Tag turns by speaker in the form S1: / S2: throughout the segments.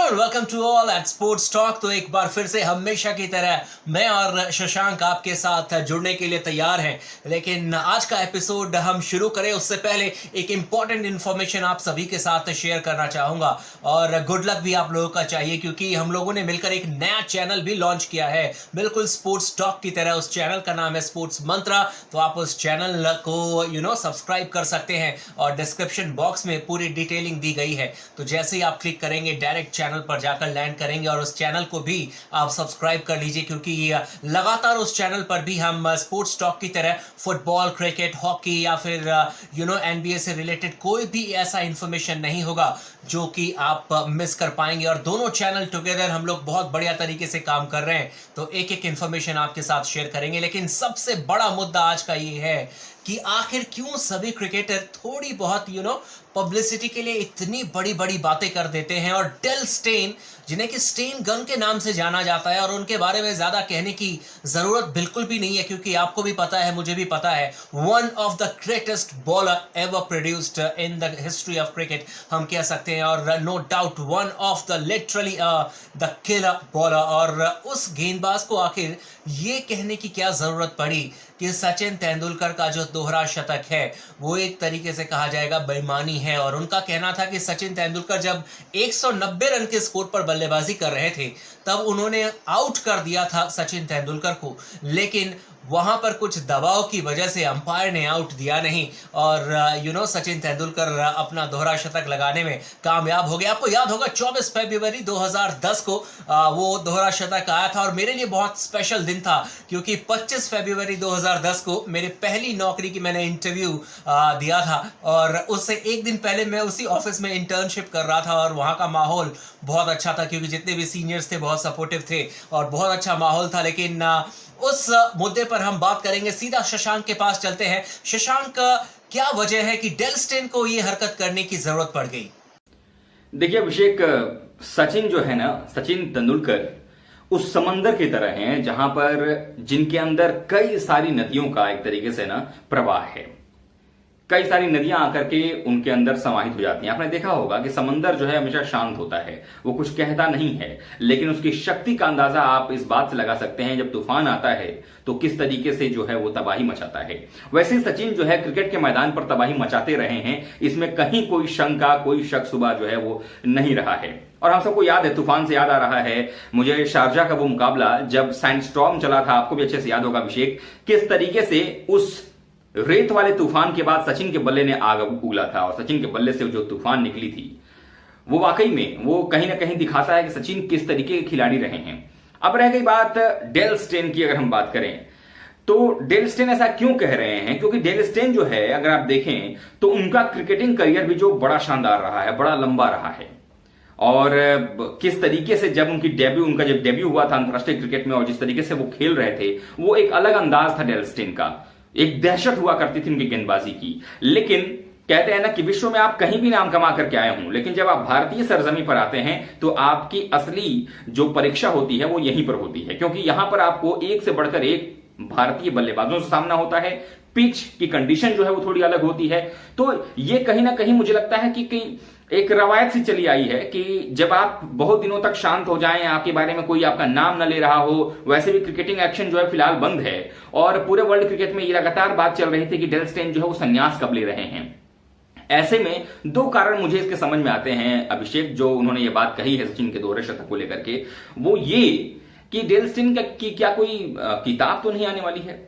S1: Afternoon, welcome to all at sports talk. तो एक बार फिर से हमेशा की तरह मैं और शशांक आपके साथ जुड़ने के लिए तैयार हैं। लेकिन आज का एपिसोड हम शुरू करें उससे पहले एक इम्पॉर्टेंट इन्फॉर्मेशन आप सभी के साथ शेयर करना चाहूँगा और गुड लक भी आप लोगों का चाहिए, क्योंकि हम लोगों ने मिलकर एक नया चैनल भी लॉन्च किया है, बिल्कुल स्पोर्ट्स टॉक की तरह। उस चैनल का नाम है स्पोर्ट्स मंत्रा। तो आप उस चैनल को सब्सक्राइब कर सकते हैं और डिस्क्रिप्शन बॉक्स में पूरी डिटेलिंग दी गई है। तो जैसे ही आप क्लिक करेंगे डायरेक्ट चैनल पर जाकर लैंड करेंगे और उस चैनल को भी आप सब्सक्राइब कर लीजिए, क्योंकि लगातार उस चैनल पर भी हम स्पोर्ट्स टॉक की तरह फुटबॉल, क्रिकेट, हॉकी या फिर एनबीए से रिलेटेड कोई भी ऐसा इंफॉर्मेशन नहीं होगा जो कि आप मिस कर पाएंगे। और दोनों चैनल टुगेदर हम लोग बहुत बढ़िया तरीके से काम कर रहे हैं, तो एक एक इंफॉर्मेशन आपके साथ शेयर करेंगे। लेकिन सबसे बड़ा मुद्दा आज का ये है कि आखिर क्यों सभी क्रिकेटर थोड़ी बहुत पब्लिसिटी के लिए इतनी बड़ी बड़ी बातें कर देते हैं। और डेल स्टेन, जिन्हें कि स्टेन गन के नाम से जाना जाता है, और उनके बारे में ज्यादा कहने की जरूरत बिल्कुल भी नहीं है, क्योंकि आपको भी पता है, मुझे भी पता है, one of the greatest bowler ever produced in the history of cricket हम कह सकते हैं, और no doubt one of the literally the killer bowler. और उस गेंदबाज को आखिर ये कहने की क्या जरूरत पड़ी कि सचिन तेंदुलकर का जो दोहरा शतक है वो एक तरीके से कहा जाएगा बेईमानी है। और उनका कहना था कि सचिन तेंदुलकर जब 190 रन के स्कोर पर बल्लेबाजी कर रहे थे तब उन्होंने आउट कर दिया था सचिन तेंदुलकर को, लेकिन वहां पर कुछ दबाव की वजह से अंपायर ने आउट दिया नहीं और सचिन तेंदुलकर अपना दोहरा शतक लगाने में कामयाब हो गया। आपको याद होगा 24 फरवरी 2010 को वो दोहरा शतक आया था, और मेरे लिए बहुत स्पेशल दिन था, क्योंकि 25 फरवरी 2010 को मेरी पहली नौकरी की मैंने इंटरव्यू दिया था, और उससे एक दिन पहले मैं उसी ऑफिस में इंटर्नशिप कर रहा था। और वहाँ का माहौल बहुत अच्छा था, क्योंकि जितने भी सीनियर्स थे बहुत सपोर्टिव थे और बहुत अच्छा माहौल था। लेकिन उस मुद्दे पर हम बात करेंगे। सीधा शशांक के पास चलते हैं। शशांक, क्या वजह है कि डेल स्टेन को ये हरकत करने की जरूरत पड़ गई?
S2: देखिए अभिषेक, सचिन जो है ना, सचिन तेंदुलकर उस समंदर की तरह हैं जहां पर जिनके अंदर कई सारी नदियों का एक तरीके से ना प्रवाह है। कई सारी नदियां आकर के उनके अंदर समाहित हो जाती हैं। आपने देखा होगा कि समंदर जो है हमेशा शांत होता है, वो कुछ कहता नहीं है, लेकिन उसकी शक्ति का अंदाजा आप इस बात से लगा सकते हैं जब तूफान आता है तो किस तरीके से जो है वो तबाही मचाता है। वैसे सचिन जो है क्रिकेट के मैदान पर तबाही मचाते रहे हैं, इसमें कहीं कोई शंका, कोई शक शुबा जो है वो नहीं रहा है। और हम सबको याद है, तूफान से याद आ रहा है मुझे शारजा का वो मुकाबला जब सैंडस्टॉर्म चला था, आपको भी अच्छे से याद होगा अभिषेक, किस तरीके से उस रेत वाले तूफान के बाद सचिन के बल्ले ने आग उगला था, और सचिन के बल्ले से जो तूफान निकली थी वो वाकई में वो कहीं ना कहीं दिखाता है कि सचिन किस तरीके के खिलाड़ी रहे हैं। अब रह गई बात डेल स्टेन की, अगर हम बात करें तो डेल स्टेन ऐसा क्यों कह रहे हैं, क्योंकि डेल स्टेन जो है अगर आप देखें तो उनका क्रिकेटिंग करियर भी जो बड़ा शानदार रहा है, बड़ा लंबा रहा है। और किस तरीके से जब उनका जब डेब्यू हुआ था अंतर्राष्ट्रीय क्रिकेट में, और जिस तरीके से वो खेल रहे थे, वो एक अलग अंदाज था डेल स्टेन का, एक दहशत हुआ करती थी उनकी गेंदबाजी की। लेकिन कहते हैं ना कि विश्व में आप कहीं भी नाम कमा करके आए हों, लेकिन जब आप भारतीय सरजमी पर आते हैं तो आपकी असली जो परीक्षा होती है वो यहीं पर होती है, क्योंकि यहां पर आपको एक से बढ़कर एक भारतीय बल्लेबाजों से सामना होता है। पिच की कंडीशन जो है वो थोड़ी अलग होती है। तो ये कहीं ना कहीं मुझे लगता है कि एक रवायत सी चली आई है कि जब आप बहुत दिनों तक शांत हो जाएं, आपके बारे में कोई आपका नाम न ले रहा हो, वैसे भी क्रिकेटिंग एक्शन जो है फिलहाल बंद है, और पूरे वर्ल्ड क्रिकेट में ये लगातार बात चल रही थी कि डेल स्टेन जो है वो संन्यास कब ले रहे हैं। ऐसे में दो कारण मुझे इसके समझ में आते हैं अभिषेक, जो उन्होंने ये बात कही है सचिन के दोहरे शतक को लेकर के, वो ये कि डेल स्टेन की क्या कोई किताब तो नहीं आने वाली है,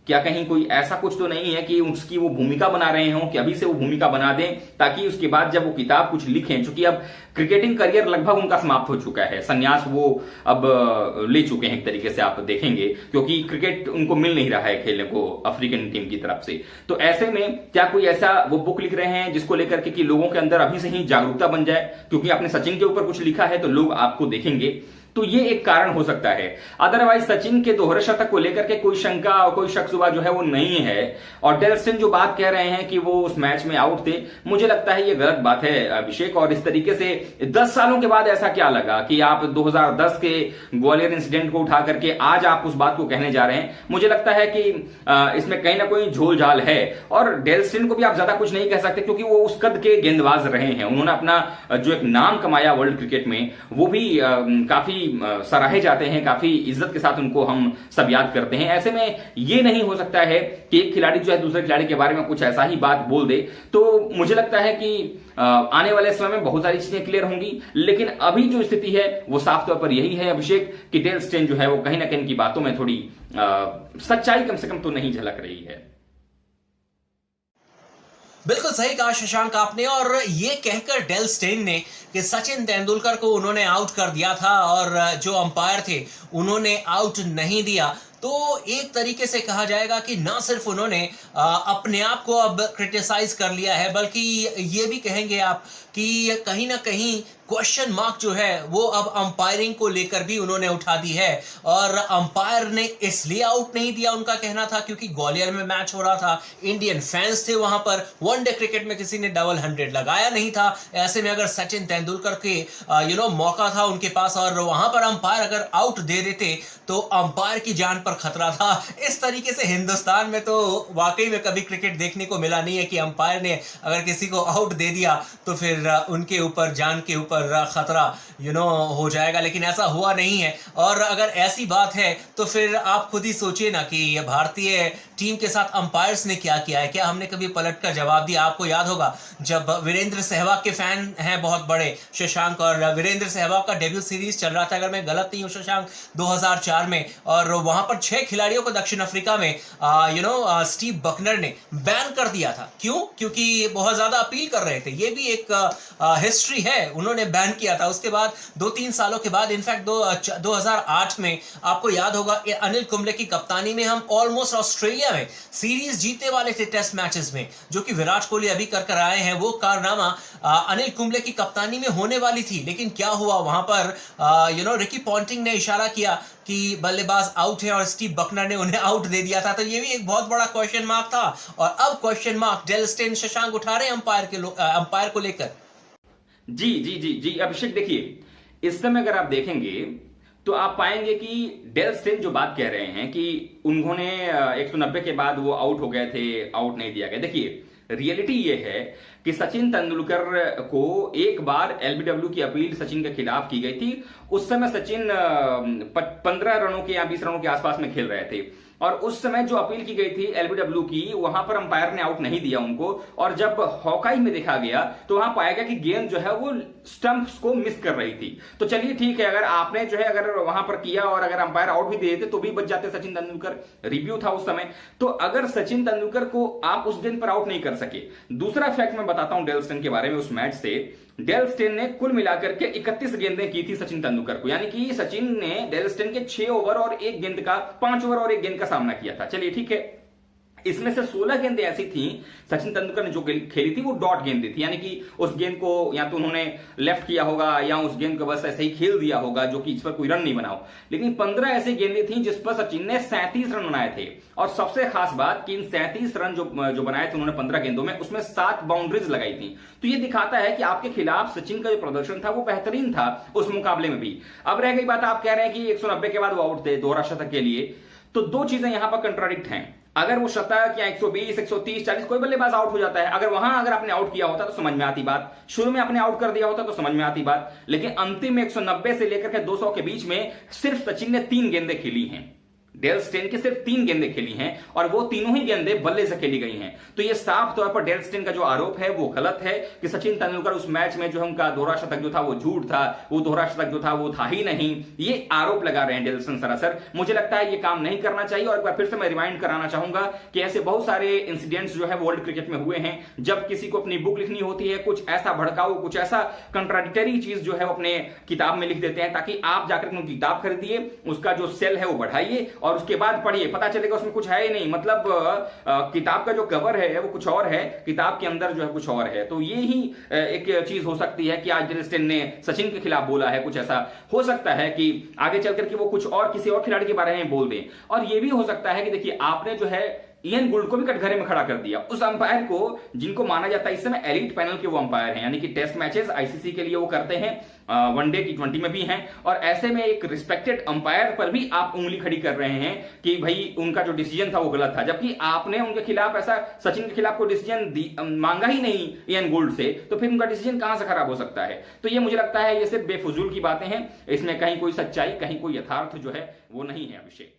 S2: क्या कहीं कोई ऐसा कुछ तो नहीं है कि उसकी वो भूमिका बना रहे हों, कि अभी से वो भूमिका बना दें ताकि उसके बाद जब वो किताब कुछ लिखें, चूंकि अब क्रिकेटिंग करियर लगभग उनका समाप्त हो चुका है, संन्यास वो अब ले चुके हैं एक तरीके से, आप देखेंगे, क्योंकि क्रिकेट उनको मिल नहीं रहा है खेलने को अफ्रीकन टीम की तरफ से। तो ऐसे में क्या कोई ऐसा वो बुक लिख रहे हैं जिसको लेकर के कि लोगों के अंदर अभी से ही जागरूकता बन जाए, क्योंकि आपने सचिन के ऊपर कुछ लिखा है तो लोग आपको देखेंगे। तो ये एक कारण हो सकता है। अदरवाइज सचिन के दोहरे शतक को लेकर के कोई शंका और कोई शक शुबा जो है वो नहीं है। और डेल स्टेन जो बात कह रहे हैं कि वो उस मैच में आउट थे, मुझे लगता है ये गलत बात है अभिषेक। और इस तरीके से 10 सालों के बाद ऐसा क्या लगा कि आप 2010 के ग्वालियर इंसिडेंट को उठा करके आज आप उस बात को कहने जा रहे हैं। मुझे लगता है कि इसमें कहीं ना कोई झोल झाल है। और डेल स्टेन को भी आप ज्यादा कुछ नहीं कह सकते क्योंकि वो उस कद के गेंदबाज रहे हैं। उन्होंने अपना जो एक नाम कमाया वर्ल्ड क्रिकेट में, वो भी काफी सराहे जाते हैं, काफी इज्जत के साथ उनको हम सब याद करते हैं। ऐसे में ये नहीं हो सकता है कि एक खिलाड़ी जो है दूसरे खिलाड़ी के बारे में कुछ ऐसा ही बात बोल दे। तो मुझे लगता है कि आने वाले समय में बहुत सारी चीजें क्लियर होंगी, लेकिन अभी जो स्थिति है वो साफ तौर पर यही है अभिषेक कि डेल स्टेन जो है वो कहीं ना कहीं की बातों में थोड़ी सच्चाई कम से कम तो नहीं झलक रही है।
S1: बिल्कुल सही कहा शशांक आपने। और ये कहकर डेल स्टेन ने कि सचिन तेंदुलकर को उन्होंने आउट कर दिया था और जो अंपायर थे उन्होंने आउट नहीं दिया, तो एक तरीके से कहा जाएगा कि ना सिर्फ उन्होंने अपने आप को अब क्रिटिसाइज कर लिया है, बल्कि ये भी कहेंगे आप कि कहीं ना कहीं क्वेश्चन मार्क जो है वो अब अंपायरिंग को लेकर भी उन्होंने उठा दी है। और अंपायर ने इसलिए आउट नहीं दिया, उनका कहना था क्योंकि ग्वालियर में मैच हो रहा था, इंडियन फैंस थे वहां पर, वनडे क्रिकेट में किसी ने डबल 100 लगाया नहीं था। ऐसे में अगर सचिन तेंदुलकर के मौका था उनके पास और वहां पर अंपायर अगर आउट दे देते तो अंपायर की जान पर खतरा था। इस तरीके से हिंदुस्तान में तो वाकई में कभी क्रिकेट देखने को मिला नहीं है कि अंपायर ने अगर किसी को आउट दे दिया तो फिर उनके ऊपर जान के ऊपर खतरा हो जाएगा, लेकिन ऐसा हुआ नहीं है। और अगर ऐसी बात है तो फिर आप खुद ही सोचिए ना कि भारतीय टीम के साथ अंपायर्स ने क्या किया है। क्या हमने कभी पलट कर जवाब दिया? आपको याद होगा जब वीरेंद्र सहवाग के फैन हैं बहुत बड़े शशांक, और वीरेंद्र सहवाग का डेब्यू सीरीज चल रहा था अगर मैं गलत नहीं हूं शशांक 2004 में, और वहां पर 6 खिलाड़ियों को दक्षिण अफ्रीका में स्टीव बकनर ने बैन कर दिया था। क्यों? क्योंकि बहुत ज्यादा अपील कर रहे थे। ये भी एक हिस्ट्री है, उन्होंने बैन किया था। उसके बाद 2-3 सालों के बाद इनफैक्ट 2008 में आपको याद होगा अनिल कुंबले की कप्तानी में हम ऑलमोस्ट ऑस्ट्रेलिया में सीरीज जीतने वाले थे टेस्ट मैचेस में, जो कि विराट कोहली अभी कर कर आए हैं। वो कारनामा अनिल कुंबले की कप्तानी में होने वाली थी, लेकिन क्या हुआ वहां पर रिकी पॉन्टिंग ने इशारा किया कि बल्लेबाज आउट है और स्टीव बकनर ने उन्हें आउट दे दिया था। तो ये भी एक बहुत बड़ा क्वेश्चन मार्क था, और अब question mark Dale Steyn Shashank उठा रहे हैं अंपायर को लेकर।
S2: जी जी जी जी अभिषेक, देखिए इस समय अगर आप देखेंगे तो आप पाएंगे कि डेल स्टेन जो बात कह रहे हैं कि उन्होंने 190 के बाद वो आउट हो गए थे, आउट नहीं दिया गया। देखिए रियलिटी ये है कि सचिन तेंदुलकर को एक बार एलबीडब्ल्यू की अपील सचिन के खिलाफ की गई थी। उस समय सचिन 15 रनों के या 20 रनों के आसपास में खेल रहे थे, और उस समय जो अपील की गई थी एलबीडब्ल्यू की, वहां पर अंपायर ने आउट नहीं दिया उनको। और जब हॉकाई में देखा गया तो वहां पाया गया कि गेंद जो है वो स्टंप्स को मिस कर रही थी। तो चलिए ठीक है, अगर आपने जो है अगर वहां पर किया और अगर अंपायर आउट भी दे देते तो भी बच जाते सचिन तेंदुलकर, रिव्यू था उस समय। तो अगर सचिन तेंदुलकर को आप उस गेंद पर आउट नहीं कर सके। दूसरा फैक्ट मैं बताता हूं डेल स्टेन के बारे में उस मैच से। डेल स्टेन ने कुल मिलाकर के 31 गेंदें की थी सचिन तेंदुलकर को, यानी कि सचिन ने डेल स्टेन के 6 ओवर और 1 गेंद का 5 ओवर और 1 गेंद का सामना किया था। चलिए ठीक है, इसमें से 16 गेंदें ऐसी थी सचिन तेंदुलकर ने जो खेली थी वो डॉट गेंदें थी, यानी कि उस गेंद को या तो उन्होंने लेफ्ट किया होगा या उस गेंद को बस ऐसे ही खेल दिया होगा जो कि इस पर कोई रन नहीं बनाओ। लेकिन 15 ऐसी गेंदें थी जिस पर सचिन ने 37 रन बनाए थे। और सबसे खास बात कि इन 37 रन जो बनाए थे उन्होंने 15 गेंदों में, उसमें 7 बाउंड्रीज लगाई थी। तो ये दिखाता है कि आपके खिलाफ सचिन का जो प्रदर्शन था वो बेहतरीन था उस मुकाबले में भी। अब रह गई बात, आप कह रहे हैं कि 190 के बाद वो आउट थे दोहरा शतक के लिए, तो दो चीजें यहां पर कंट्राडिक्ट हैं। अगर वो शतक या 120, 130, 40 कोई बल्लेबाज आउट हो जाता है, अगर आपने आउट किया होता तो समझ में आती बात, शुरू में आपने आउट कर दिया होता तो समझ में आती बात, लेकिन अंतिम में 190 से लेकर के 200 के बीच में सिर्फ सचिन ने 3 गेंदें खेली हैं। डेल स्टेन की सिर्फ 3 गेंदें खेली हैं और वो तीनों ही गेंदें बल्ले से खेली गई हैं। तो ये साफ तौर पर डेल स्टेन का जो आरोप है वो गलत है कि सचिन तेंदुलकर उस मैच में जो उनका दोहरा शतक जो था वो झूठ था, वो दोहरा शतक जो था वो था ही नहीं। ये आरोप लगा रहे हैं डेल स्टेन सरासर। मुझे लगता है ये काम नहीं करना चाहिए। और एक बार फिर से मैं रिमाइंड कराना चाहूंगा कि ऐसे बहुत सारे इंसिडेंट्स जो है वर्ल्ड क्रिकेट में हुए हैं, जब किसी को अपनी बुक लिखनी होती है, कुछ ऐसा भड़काऊ, कुछ ऐसा कंट्राडिक्टरी चीज जो है वो अपने किताब में लिख देते हैं, ताकि आप जाकर उनकी किताब खरीदिए, उसका जो सेल है वो बढ़ाइए और उसके बाद पढ़िए, पता चलेगा उसमें कुछ है ही नहीं। मतलब किताब का जो कवर है वो कुछ और है, किताब के अंदर जो है कुछ और है। तो ये ही एक चीज हो सकती है कि आज डेल स्टेन ने सचिन के खिलाफ बोला है, कुछ ऐसा हो सकता है कि आगे चलकर के वो कुछ और किसी और खिलाड़ी के बारे में बोल दें। और ये भी हो सकता है कि देखिए आपने जो है इयन गुल्ड को भी कटघरे में खड़ा कर दिया, उस अंपायर को जिनको माना जाता है इस समय एलीट पैनल के वो अंपायर हैं, यानी कि टेस्ट मैचेस आईसीसी के लिए वो करते हैं, वनडे T20 में भी हैं। और ऐसे में एक रिस्पेक्टेड अंपायर पर भी आप उंगली खड़ी कर रहे हैं कि भाई उनका जो डिसीजन था वो गलत था, जबकि आपने उनके खिलाफ ऐसा सचिन के खिलाफ कोई डिसीजन मांगा ही नहीं इयन गुल्ड से, तो फिर उनका डिसीजन कहां से खराब हो सकता है। तो ये मुझे लगता है ये सिर्फ बेफजूल की बातें हैं, इसमें कहीं कोई सच्चाई, कहीं कोई यथार्थ जो है वो नहीं है। अभिषेक,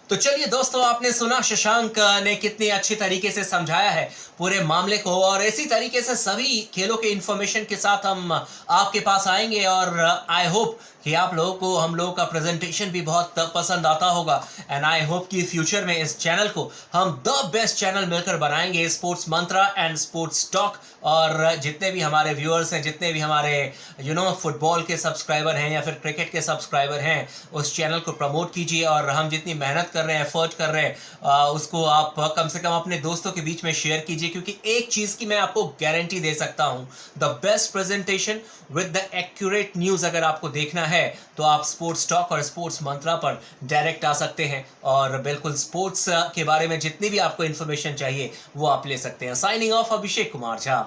S1: तो चलिए दोस्तों, आपने सुना शशांक ने कितनी अच्छी तरीके से समझाया है पूरे मामले को, और इसी तरीके से सभी खेलों के इंफॉर्मेशन के साथ हम आपके पास आएंगे। और आई होप कि आप लोगों को हम लोगों का प्रेजेंटेशन भी बहुत पसंद आता होगा। एंड आई होप कि फ्यूचर में इस चैनल को हम द बेस्ट चैनल मिलकर बनाएंगे, sports Mantra and sports talk. और जितने भी हमारे व्यूअर्स हैं, जितने भी हमारे फुटबॉल के सब्सक्राइबर हैं या फिर क्रिकेट के सब्सक्राइबर हैं, उस चैनल को प्रमोट कीजिए। और हम जितनी मेहनत कर रहे हैं, एफर्ट कर रहे हैं, उसको आप कम से कम अपने दोस्तों के बीच में शेयर कीजिए, क्योंकि एक चीज की मैं आपको गारंटी दे सकता हूं, the best presentation with the accurate news अगर आपको देखना है तो आप स्पोर्ट्स टॉक और स्पोर्ट्स मंत्रा पर डायरेक्ट आ सकते हैं और बिल्कुल स्पोर्ट्स के बारे में जितनी भी आपको इंफॉर्मेशन चाहिए वो आप ले सकते हैं। Signing off, Abhishek Kumar Jha.